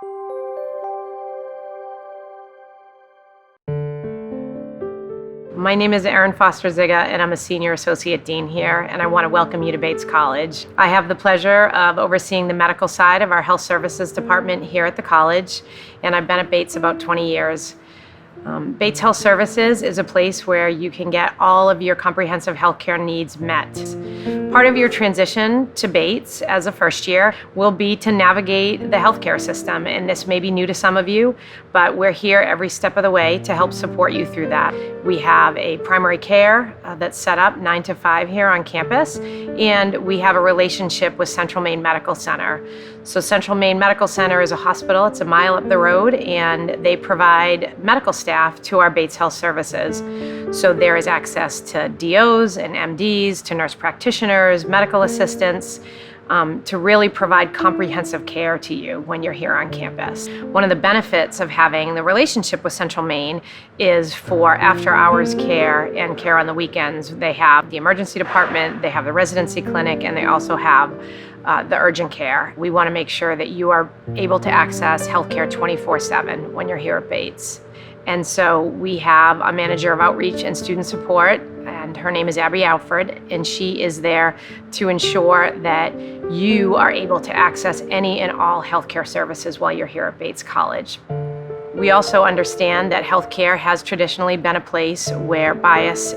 My name is Erin Foster-Ziga, and I'm a Senior Associate Dean here, and I want to welcome you to Bates College. I have the pleasure of overseeing the medical side of our Health Services Department here at the college, and I've been at Bates about 20 years. Bates Health Services is a place where you can get all of your comprehensive healthcare needs met. Part of your transition to Bates as a first year will be to navigate the healthcare system, and this may be new to some of you, but we're here every step of the way to help support you through that. We have a primary care that's set up 9 to 5 here on campus, and we have a relationship with Central Maine Medical Center. So Central Maine Medical Center is a hospital. It's a mile up the road, and they provide medical staff to our Bates Health Services. So there is access to DOs and MDs, to nurse practitioners, medical assistants, to really provide comprehensive care to you when you're here on campus. One of the benefits of having the relationship with Central Maine is for after-hours care and care on the weekends. They have the emergency department, they have the residency clinic, and they also have the urgent care. We want to make sure that you are able to access healthcare 24/7 when you're here at Bates. And so we have a manager of outreach and student support, and her name is Abby Alford, and she is there to ensure that you are able to access any and all healthcare services while you're here at Bates College. We also understand that healthcare has traditionally been a place where bias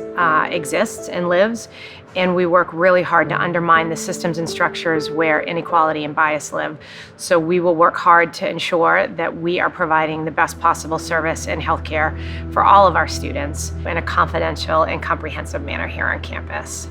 exists and lives, and we work really hard to undermine the systems and structures where inequality and bias live. So we will work hard to ensure that we are providing the best possible service in healthcare for all of our students in a confidential and comprehensive manner here on campus.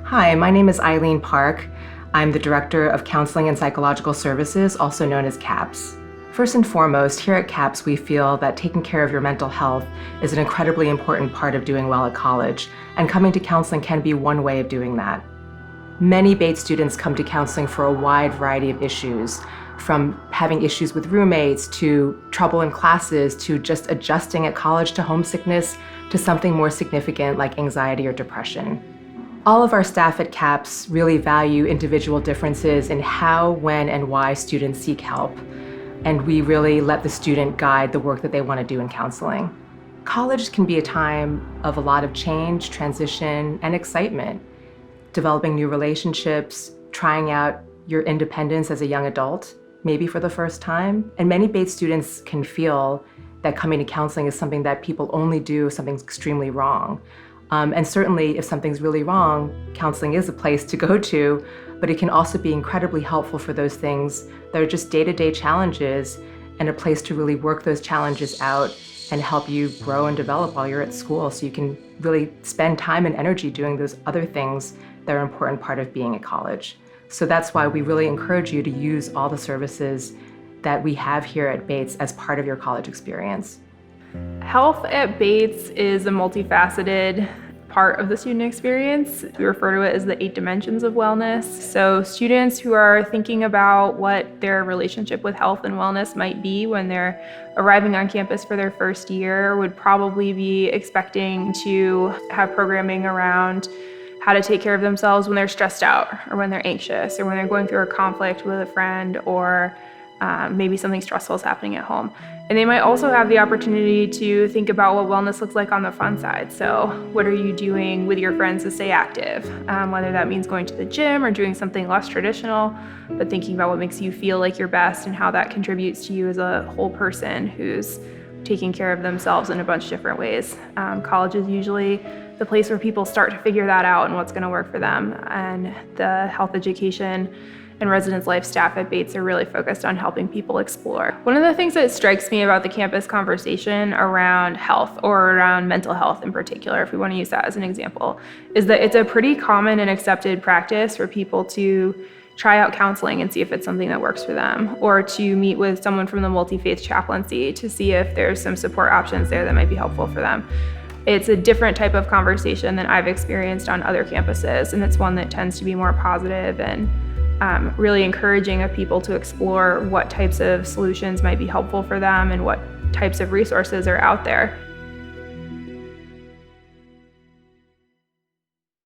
Hi, my name is Eileen Park. I'm the Director of Counseling and Psychological Services, also known as CAPS. First and foremost, here at CAPS, we feel that taking care of your mental health is an incredibly important part of doing well at college, and coming to counseling can be one way of doing that. Many Bates students come to counseling for a wide variety of issues, from having issues with roommates, to trouble in classes, to just adjusting at college to homesickness, to something more significant like anxiety or depression. All of our staff at CAPS really value individual differences in how, when, and why students seek help. And we really let the student guide the work that they want to do in counseling. College can be a time of a lot of change, transition, and excitement. Developing new relationships, trying out your independence as a young adult, maybe for the first time. And many Bates students can feel that coming to counseling is something that people only do if something's extremely wrong. And certainly if something's really wrong, counseling is a place to go to, but it can also be incredibly helpful for those things that are just day-to-day challenges, and a place to really work those challenges out and help you grow and develop while you're at school, so you can really spend time and energy doing those other things that are an important part of being at college. So that's why we really encourage you to use all the services that we have here at Bates as part of your college experience. Health at Bates is a multifaceted part of the student experience. We refer to it as the 8 dimensions of wellness. So students who are thinking about what their relationship with health and wellness might be when they're arriving on campus for their first year would probably be expecting to have programming around how to take care of themselves when they're stressed out, or when they're anxious, or when they're going through a conflict with a friend, or maybe something stressful is happening at home. And they might also have the opportunity to think about what wellness looks like on the fun side. So what are you doing with your friends to stay active? Whether that means going to the gym or doing something less traditional, but thinking about what makes you feel like your best and how that contributes to you as a whole person who's taking care of themselves in a bunch of different ways. College is usually the place where people start to figure that out and what's going to work for them. And the health education and residence life staff at Bates are really focused on helping people explore. One of the things that strikes me about the campus conversation around health, or around mental health in particular, if we want to use that as an example, is that it's a pretty common and accepted practice for people to try out counseling and see if it's something that works for them, or to meet with someone from the multi-faith chaplaincy to see if there's some support options there that might be helpful for them. It's a different type of conversation than I've experienced on other campuses, and it's one that tends to be more positive and really encouraging of people to explore what types of solutions might be helpful for them and what types of resources are out there.